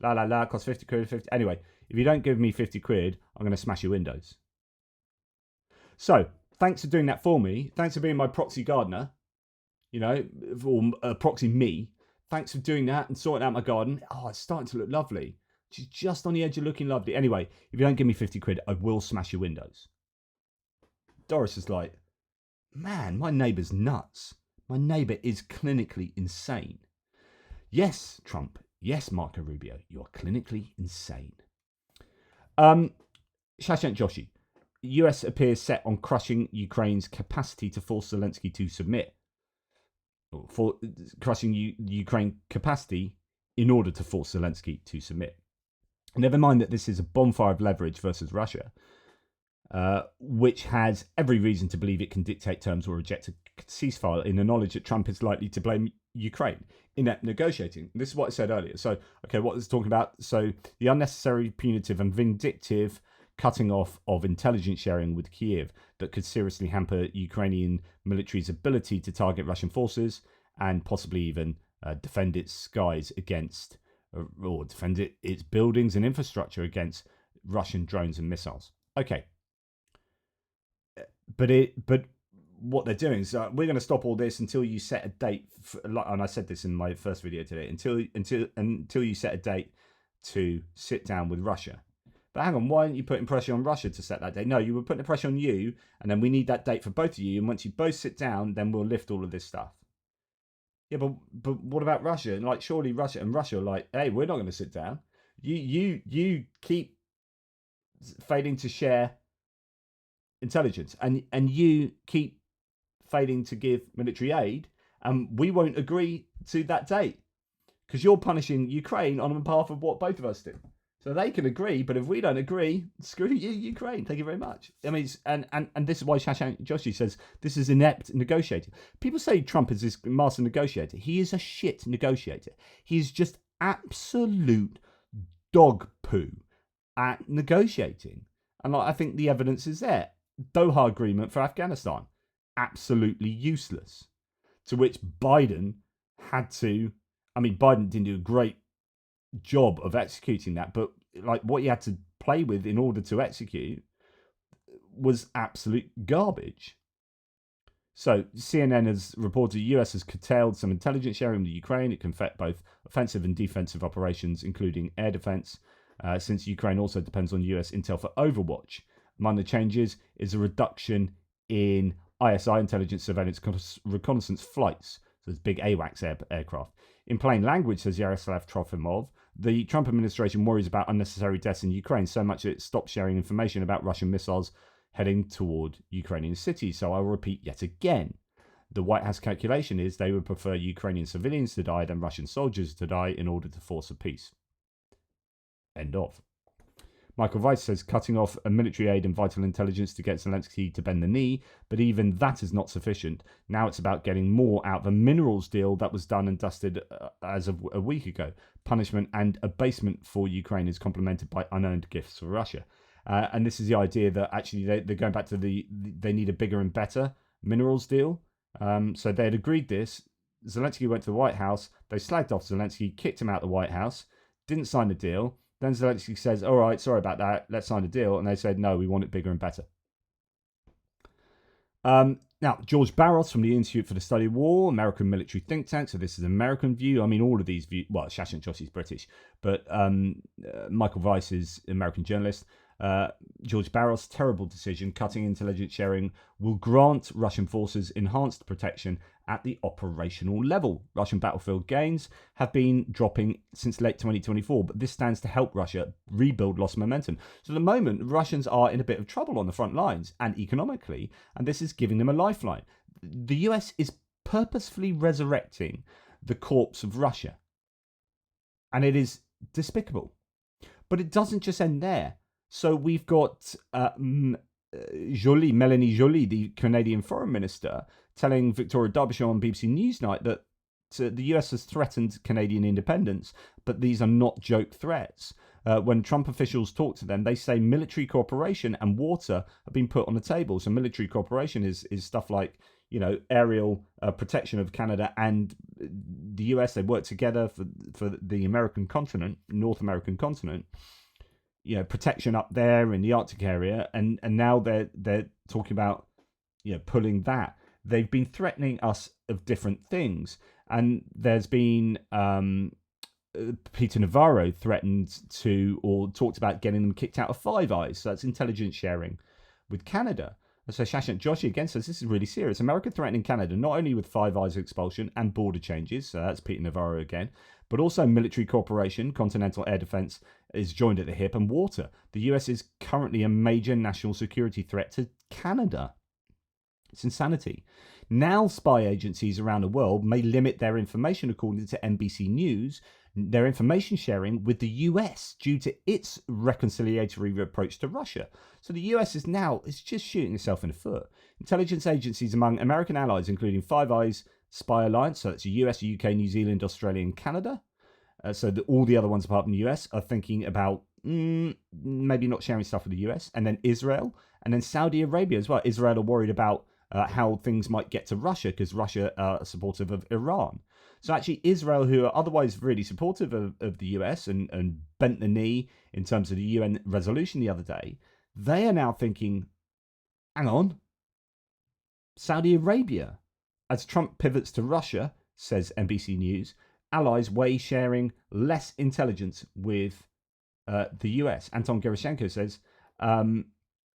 It cost 50 quid. 50. Anyway, if you don't give me 50 quid, I'm going to smash your windows. So, thanks for doing that for me. Thanks for being my proxy gardener. You know, or proxy me. Thanks for doing that and sorting out my garden. Oh, it's starting to look lovely. She's just on the edge of looking lovely. Anyway, if you don't give me 50 quid, I will smash your windows. Doris is like, man, my neighbour's nuts. My neighbour is clinically insane. Yes, Trump. Yes, Marco Rubio. You are clinically insane. Shashank Joshi. US appears set on crushing Ukraine's capacity to force Zelensky to submit. For crushing Ukraine capacity in order to force Zelensky to submit. Never mind that this is a bonfire of leverage versus Russia, which has every reason to believe it can dictate terms or reject a ceasefire in the knowledge that Trump is likely to blame Ukraine in that negotiating. This is what I said earlier. So, okay, what is talking about? So, the unnecessary, punitive and vindictive cutting off of intelligence sharing with Kiev that could seriously hamper Ukrainian military's ability to target Russian forces and possibly even defend its skies against, or defend its buildings and infrastructure against Russian drones and missiles. Okay. But what they're doing is we're going to stop all this until you set a date, and I said this in my first video today, until you set a date to sit down with Russia. But hang on, why aren't you putting pressure on Russia to set that date? No, you were putting the pressure on you, and then we need that date for both of you. And once you both sit down, then we'll lift all of this stuff. Yeah, but what about Russia? And like, surely Russia are like, hey, we're not going to sit down. You keep failing to share intelligence, and you keep failing to give military aid, and we won't agree to that date because you're punishing Ukraine on behalf of what both of us do. So they can agree, but if we don't agree, screw you, Ukraine. Thank you very much. I mean, and this is why Shashank Joshi says this is inept negotiating. People say Trump is this master negotiator. He is a shit negotiator. He's just absolute dog poo at negotiating. And like, I think the evidence is there. Doha agreement for Afghanistan, absolutely useless. To which Biden had to. I mean, Biden didn't do a great job of executing that, but like what you had to play with in order to execute was absolute garbage. So CNN has reported the US has curtailed some intelligence sharing with Ukraine. It can affect both offensive and defensive operations, including air defense, since Ukraine also depends on US intel for Overwatch. Among the changes is a reduction in ISI, intelligence surveillance reconnaissance flights. So it's big AWACS aircraft. In plain language, says Yaroslav Trofimov, the Trump administration worries about unnecessary deaths in Ukraine so much that it stopped sharing information about Russian missiles heading toward Ukrainian cities. So I'll repeat yet again. The White House calculation is they would prefer Ukrainian civilians to die than Russian soldiers to die in order to force a peace. End of. Michael Weiss says cutting off a military aid and vital intelligence to get Zelensky to bend the knee, but even that is not sufficient. Now it's about getting more out of a minerals deal that was done and dusted as of a week ago. Punishment and abasement for Ukraine is complemented by unearned gifts for Russia. And this is the idea that actually they're going back to they need a bigger and better minerals deal. So they had agreed this. Zelensky went to the White House. They slagged off Zelensky, kicked him out of the White House, didn't sign the deal. Then Zelensky says, all right, sorry about that, let's sign a deal. And they said, no, we want it bigger and better. Now, George Barros from the Institute for the Study of War, American military think tank. So this is American view. I mean, all of these views, well, Shashank Joshi is British, but Michael Weiss is American journalist. George Barros, terrible decision. Cutting intelligence sharing will grant Russian forces enhanced protection at the operational level. Russian battlefield gains have been dropping since late 2024, but this stands to help Russia rebuild lost momentum. So at the moment, Russians are in a bit of trouble on the front lines and economically, and this is giving them a lifeline. The US is purposefully resurrecting the corpse of Russia, and it is despicable. But it doesn't just end there. So we've got Melanie Joly, the Canadian foreign minister, telling Victoria Derbyshire on BBC Newsnight that the US has threatened Canadian independence, but these are not joke threats. When Trump officials talk to them, they say military cooperation and water have been put on the table. So military cooperation is stuff like, you know, aerial protection of Canada and the US. They work together for the American continent, North American continent. You know, protection up there in the Arctic area, and now they're talking about, you know, pulling that. They've been threatening us of different things, and there's been Peter Navarro threatened to or talked about getting them kicked out of Five Eyes. So that's intelligence sharing with Canada. So Shashank Joshi again says this is really serious. America threatening Canada not only with Five Eyes expulsion and border changes, so that's Peter Navarro again, but also military cooperation, continental air defense is joined at the hip, and water. The US is currently a major national security threat to Canada. It's insanity. Now spy agencies around the world may limit their information, according to NBC News, their information sharing with the US due to its reconciliatory approach to Russia. So the US is just shooting itself in the foot. Intelligence agencies among American allies, including Five Eyes Spy Alliance, so that's the US, UK, New Zealand, Australia, and Canada. So all the other ones apart from the US are thinking about maybe not sharing stuff with the US. And then Israel, and then Saudi Arabia as well. Israel are worried about how things might get to Russia because Russia are supportive of Iran. So actually Israel, who are otherwise really supportive of the US and bent the knee in terms of the UN resolution the other day, they are now thinking, hang on, Saudi Arabia. As Trump pivots to Russia, says NBC News, allies weigh sharing less intelligence with the US. Anton Gerashenko says,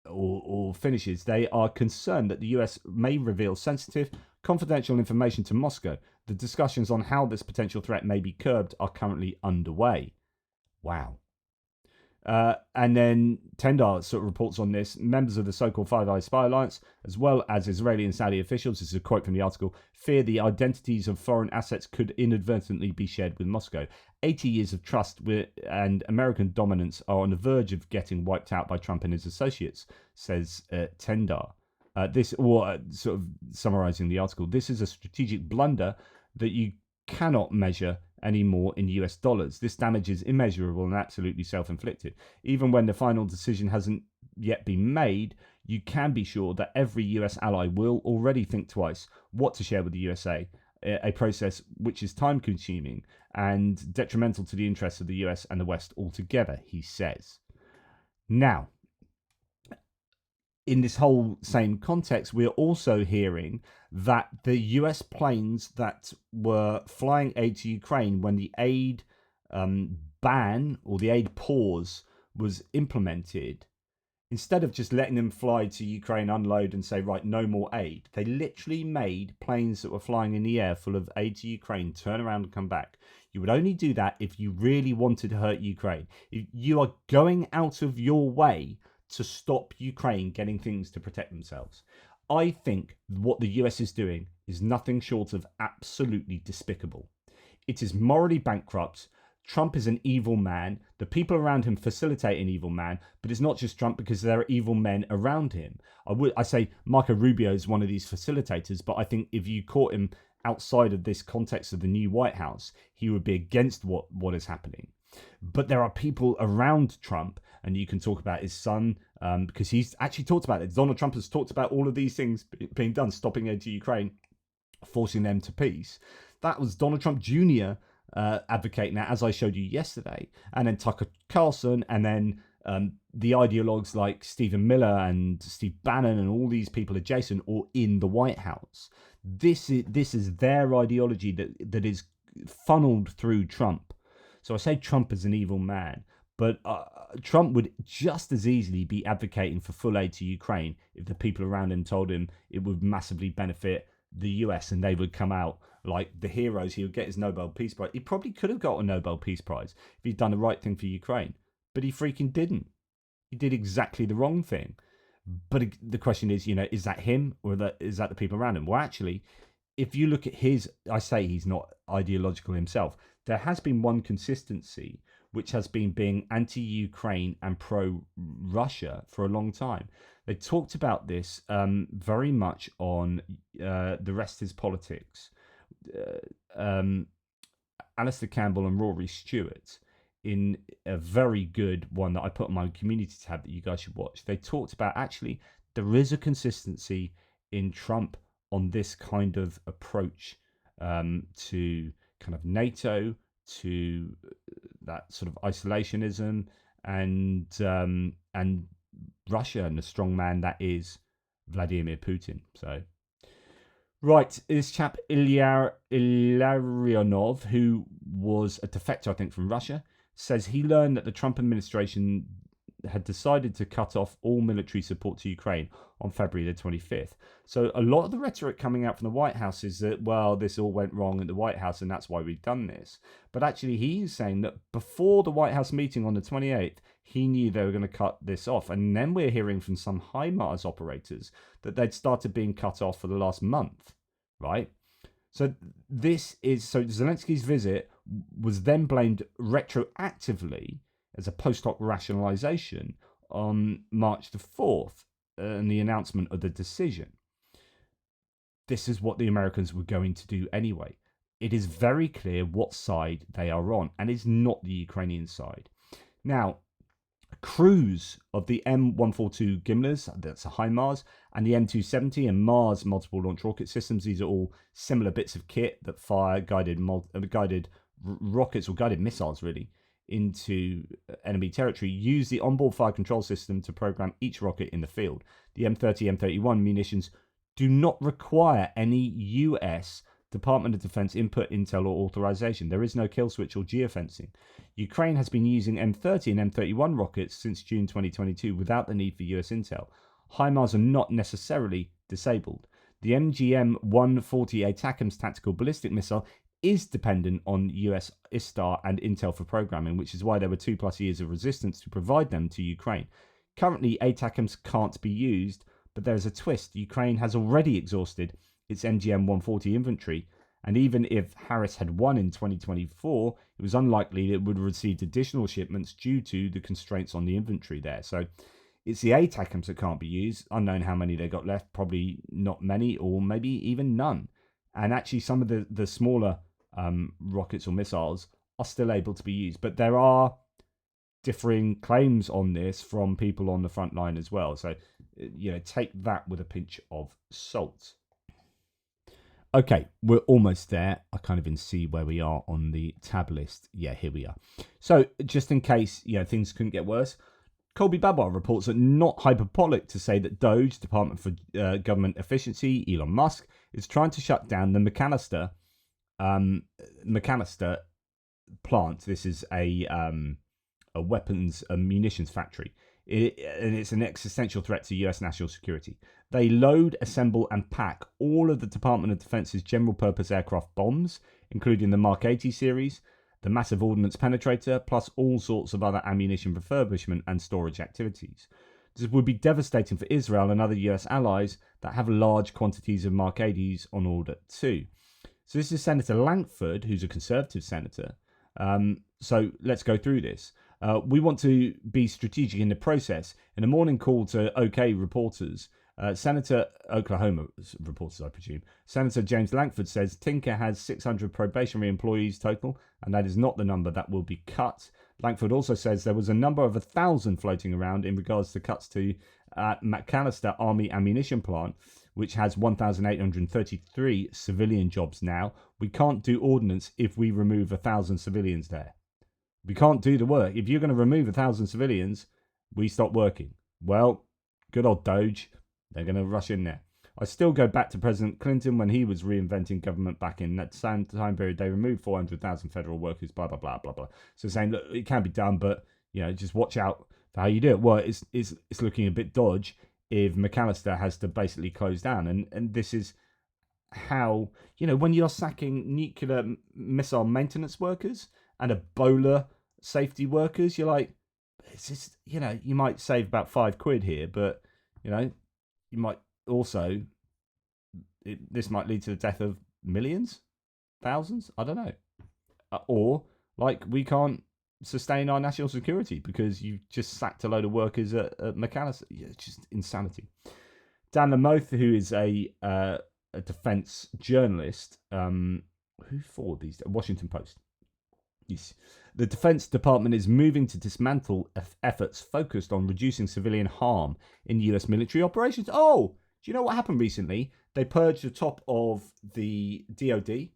or finishes, they are concerned that the US may reveal sensitive, confidential information to Moscow. The discussions on how this potential threat may be curbed are currently underway. Wow. And then Tendar sort of reports on this. Members of the so-called Five Eyes Spy Alliance, as well as Israeli and Saudi officials, this is a quote from the article, fear the identities of foreign assets could inadvertently be shared with Moscow. 80 years of trust and American dominance are on the verge of getting wiped out by Trump and his associates, says Tendar. Sort of summarizing the article, this is a strategic blunder that you cannot measure anymore in US dollars. This damage is immeasurable and absolutely self-inflicted. Even when the final decision hasn't yet been made, you can be sure that every US ally will already think twice what to share with the USA, a process which is time-consuming and detrimental to the interests of the US and the West altogether, he says. Now, in this whole same context, we're also hearing that the US planes that were flying aid to Ukraine when the aid ban or the aid pause was implemented, instead of just letting them fly to Ukraine, unload and say, right, no more aid, they literally made planes that were flying in the air full of aid to Ukraine turn around and come back. You would only do that if you really wanted to hurt Ukraine. If you are going out of your way to stop Ukraine getting things to protect themselves. I think what the US is doing is nothing short of absolutely despicable. It is morally bankrupt. Trump is an evil man. The people around him facilitate an evil man, but it's not just Trump because there are evil men around him. I say Marco Rubio is one of these facilitators, but I think if you caught him outside of this context of the new White House, he would be against what is happening. But there are people around Trump, and you can talk about his son, because he's actually talked about it. Donald Trump has talked about all of these things being done, stopping aid to Ukraine, forcing them to peace. That was Donald Trump Jr. Advocating that, as I showed you yesterday. And then Tucker Carlson, and then the ideologues like Stephen Miller and Steve Bannon and all these people adjacent or in the White House. This is their ideology that is funneled through Trump. So I say Trump is an evil man, but Trump would just as easily be advocating for full aid to Ukraine if the people around him told him it would massively benefit the US and they would come out like the heroes. He would get his Nobel Peace Prize. He probably could have got a Nobel Peace Prize if he'd done the right thing for Ukraine, but he freaking didn't. He did exactly the wrong thing. But the question is, is that him or is that the people around him? Well, actually, if you look at I say he's not ideological himself. There has been one consistency, which has been being anti-Ukraine and pro-Russia for a long time. They talked about this very much on The Rest is Politics. Alistair Campbell and Rory Stewart, in a very good one that I put on my community tab that you guys should watch. They talked about actually there is a consistency in Trump on this kind of approach to kind of NATO, to that sort of isolationism, and Russia and the strong man that is Vladimir Putin. So, right, this chap Illarionov, who was a defector, I think, from Russia, says he learned that the Trump administration had decided to cut off all military support to Ukraine on February the 25th. So a lot of the rhetoric coming out from the White House is that, well, this all went wrong at the White House and that's why we've done this. But actually he's saying that before the White House meeting on the 28th, he knew they were going to cut this off. And then we're hearing from some HIMARS operators that they'd started being cut off for the last month, right? So Zelensky's visit was then blamed retroactively as a post hoc rationalization on March the 4th and the announcement of the decision. This is what the Americans were going to do anyway. It is very clear what side they are on, and it's not the Ukrainian side. Now, crews of the M142 Gimlers, that's a HIMARS, and the M270 and Mars multiple launch rocket systems, these are all similar bits of kit that fire guided rockets or guided missiles, really, into enemy territory, use the onboard fire control system to program each rocket in the field. The M30, M31 munitions do not require any US Department of Defense input, intel, or authorization. There is no kill switch or geofencing. Ukraine has been using M30 and M31 rockets since June 2022 without the need for US intel. HIMARS are not necessarily disabled. The MGM-140 ATACMS tactical ballistic missile is dependent on US ISTAR and Intel for programming, which is why there were 2+ years of resistance to provide them to Ukraine. Currently, ATACMS can't be used, but there's a twist. Ukraine has already exhausted its MGM-140 inventory, and even if Harris had won in 2024, it was unlikely that it would have received additional shipments due to the constraints on the inventory there. So it's the ATACMS that can't be used. Unknown how many they got left, probably not many, or maybe even none. And actually, some of the smaller rockets or missiles are still able to be used. But there are differing claims on this from people on the front line as well. So, take that with a pinch of salt. Okay, we're almost there. I can't even see where we are on the tab list. Yeah, here we are. So, just in case, things couldn't get worse, Colby Babar reports that not hyperbolic to say that Doge, Department for Government Efficiency, Elon Musk, is trying to shut down the McAllister plant. This is a weapons and munitions factory. And it's an existential threat to US national security. They load, assemble, and pack all of the Department of Defense's general purpose aircraft bombs, including the Mark 80 series, the massive ordnance penetrator, plus all sorts of other ammunition refurbishment and storage activities. This would be devastating for Israel and other US allies that have large quantities of Mark 80s on order too. So this is Senator Langford, who's a Conservative senator. So let's go through this. We want to be strategic in the process. In a morning call to OK reporters, Oklahoma reporters, I presume, Senator James Langford says Tinker has 600 probationary employees total, and that is not the number that will be cut. Langford also says there was a number of 1,000 floating around in regards to cuts to McAllister Army Ammunition Plant, which has 1,833 civilian jobs now. We can't do ordnance if we remove 1,000 civilians there. We can't do the work. If you're going to remove 1,000 civilians, we stop working. Well, good old Doge. They're going to rush in there. I still go back to President Clinton when he was reinventing government back in that same time period. They removed 400,000 federal workers, blah, blah, blah, blah, blah. So saying, look, it can be done, but, just watch out for how you do it. Well, it's looking a bit dodge if McAllister has to basically close down. And this is how, when you're sacking nuclear missile maintenance workers and Ebola safety workers, you're like, it's just, you might save about £5 here, but, you might also, this might lead to the death of millions, thousands, I don't know. Or, we can't sustain our national security because you've just sacked a load of workers at McAllister. It's just insanity. Dan Lamoth, who is a defense journalist, who forwarded these? Washington Post. Yes. The Defense Department is moving to dismantle efforts focused on reducing civilian harm in US military operations. Oh, do you know what happened recently? They purged the top of the DoD,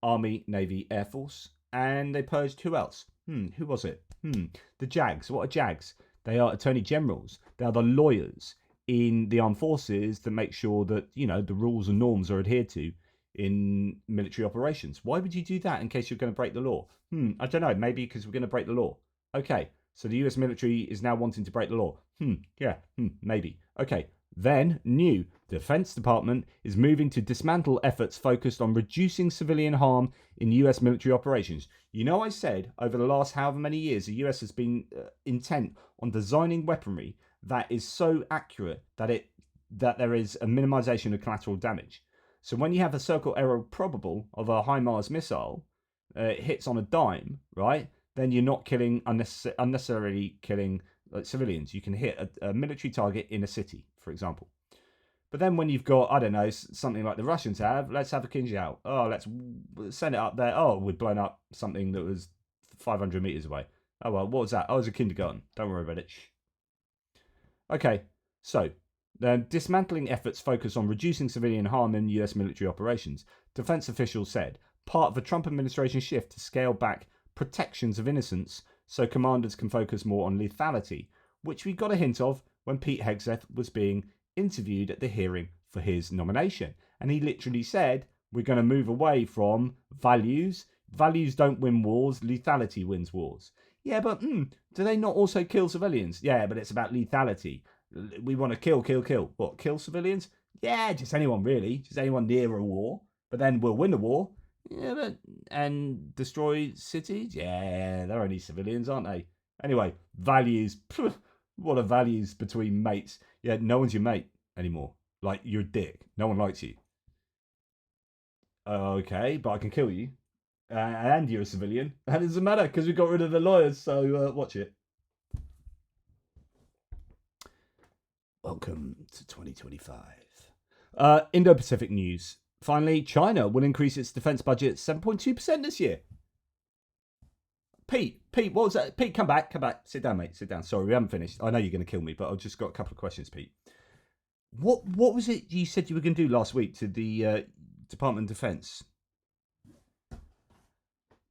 Army, Navy, Air Force, and they purged who else? Who was it? The JAGs. What are JAGs? They are attorney generals. They are the lawyers in the armed forces that make sure that, the rules and norms are adhered to in military operations. Why would you do that in case you're going to break the law? I don't know. Maybe because we're going to break the law. Okay, so the US military is now wanting to break the law. Maybe. Okay, then new. The Defense Department is moving to dismantle efforts focused on reducing civilian harm in US military operations. I said over the last however many years, the US has been intent on designing weaponry that is so accurate that there is a minimization of collateral damage. So when you have a circle error probable of a HIMARS missile, it hits on a dime, right? Then you're not killing unnecessarily killing civilians. You can hit a military target in a city, for example. But then when you've got, I don't know, something like the Russians have, let's have a Kinzhal. Oh, let's send it up there. Oh, we've blown up something that was 500 meters away. Oh, well, what was that? Oh, it was a kindergarten. Don't worry about it. Shh. Okay, so dismantling efforts focus on reducing civilian harm in US military operations. Defense officials said, part of the Trump administration shift to scale back protections of innocence so commanders can focus more on lethality, which we got a hint of when Pete Hegseth was being interviewed at the hearing for his nomination. And he literally said, we're going to move away from values. Values don't win wars, lethality wins wars. Yeah, but do they not also kill civilians? Yeah, but it's about lethality. We want to kill. What, kill civilians? Yeah, just anyone really, just anyone near a war. But then we'll win the war, and destroy cities. Yeah, they're only civilians, aren't they? Anyway, values. What are values between mates? Yeah, no one's your mate anymore. Like, you're a dick. No one likes you. Okay, but I can kill you, and you're a civilian. And it doesn't matter because we got rid of the lawyers. So watch it. Welcome to 2025. Indo-Pacific news. Finally, China will increase its defence budget 7.2% this year. Pete, what was that? Pete, come back. Sit down, mate. Sit down. Sorry, we haven't finished. I know you're going to kill me, but I've just got a couple of questions, Pete. What was it you said you were going to do last week to the Department of Defence?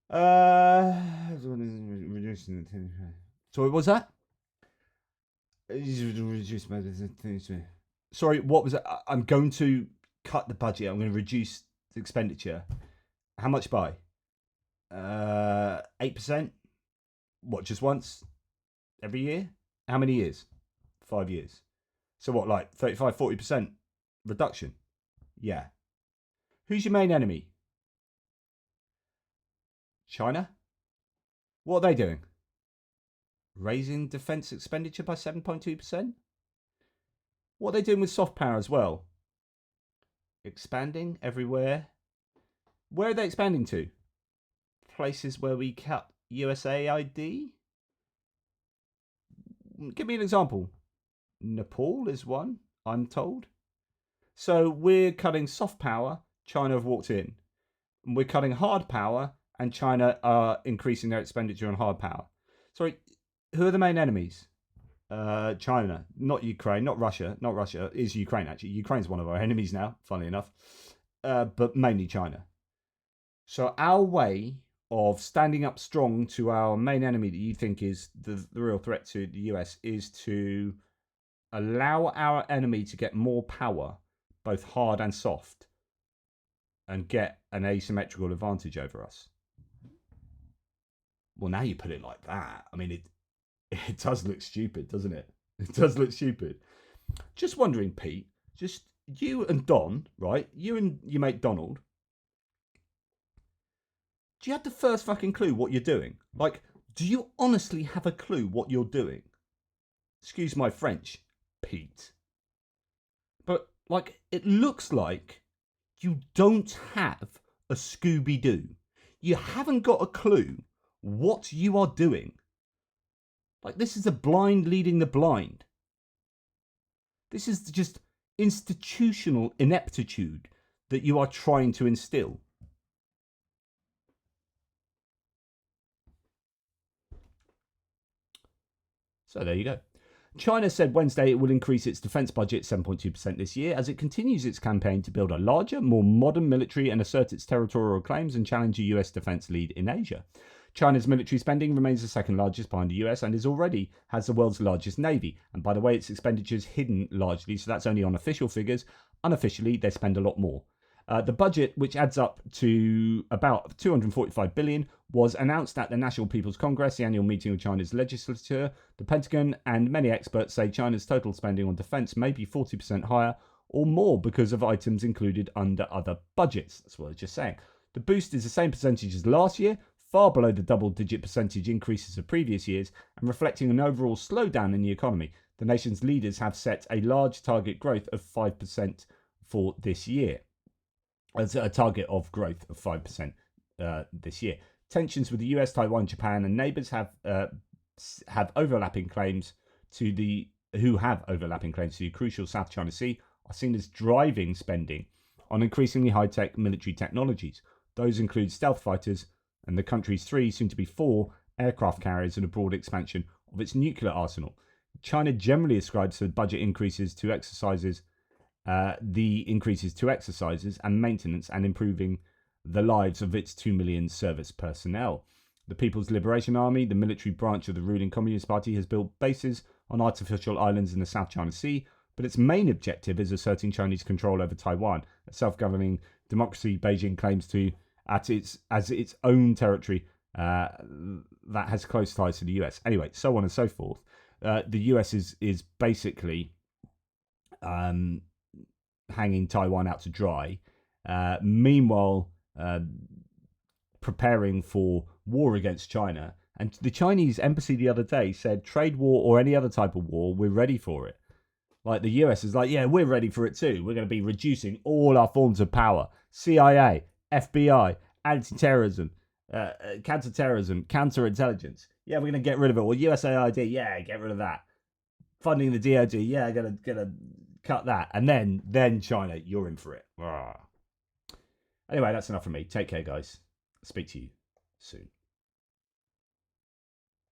Sorry, what was that? Sorry, what was it? I'm going to cut the budget. I'm going to reduce the expenditure. How much by? 8%? What, just once? Every year? How many years? 5 years. So what, like 35, 40% reduction? Yeah. Who's your main enemy? China? What are they doing? Raising defence expenditure by 7.2%? What are they doing with soft power as well? Expanding everywhere. Where are they expanding to? Places where we cut USAID? Give me an example. Nepal is one, I'm told. So we're cutting soft power, China have walked in. We're cutting hard power, and China are increasing their expenditure on hard power. Sorry, who are the main enemies? China, not Ukraine, not Russia. Not Russia, is Ukraine actually. Ukraine's one of our enemies now, funnily enough. But mainly China. So our way of standing up strong to our main enemy that you think is the real threat to the US is to allow our enemy to get more power, both hard and soft, and get an asymmetrical advantage over us. Well, now you put it like that. I mean, it does look stupid, doesn't it? It does look stupid. Just wondering, Pete, just you and Don, right? You and your mate Donald, do you have the first fucking clue what you're doing? Like, do you honestly have a clue what you're doing? Excuse my French, Pete. But, like, it looks like you don't have a Scooby-Doo. You haven't got a clue what you are doing. Like, this is a blind leading the blind. This is just institutional ineptitude that you are trying to instill. So there you go. China said Wednesday it will increase its defence budget 7.2% this year as it continues its campaign to build a larger, more modern military and assert its territorial claims and challenge a US defence lead in Asia. China's military spending remains the second largest behind the US and already has the world's largest navy. And by the way, its expenditure is hidden largely, so that's only on official figures. Unofficially, they spend a lot more. The budget, which adds up to about 245 billion, was announced at the National People's Congress, the annual meeting of China's legislature. The Pentagon and many experts say China's total spending on defense may be 40% higher or more because of items included under other budgets. That's what I was just saying. The boost is the same percentage as last year, far below the double-digit percentage increases of previous years, and reflecting an overall slowdown in the economy. The nation's leaders have set a large target growth of 5% for this year. As a target of growth of 5% this year. Tensions with the US, Taiwan, Japan, and neighbours have overlapping claims to the crucial South China Sea are seen as driving spending on increasingly high-tech military technologies. Those include stealth fighters and the country's 3, soon to be 4, aircraft carriers and a broad expansion of its nuclear arsenal. China generally ascribes the budget increases to exercises and maintenance and improving the lives of its 2 million service personnel. The People's Liberation Army, the military branch of the ruling Communist Party, has built bases on artificial islands in the South China Sea, but its main objective is asserting Chinese control over Taiwan, a self-governing democracy Beijing claims to as its own territory that has close ties to the US. Anyway, so on and so forth. The US is basically hanging Taiwan out to dry. Meanwhile, preparing for war against China. And the Chinese embassy the other day said, trade war or any other type of war, we're ready for it. Like the US is like, yeah, we're ready for it too. We're going to be reducing all our forms of power. CIA, FBI, anti-terrorism, counter-terrorism, counterintelligence. Yeah, we're going to get rid of it. Or USAID, yeah, get rid of that. Funding the DOD, yeah, gonna cut that. And then China, you're in for it. Anyway, that's enough from me. Take care, guys. Speak to you soon.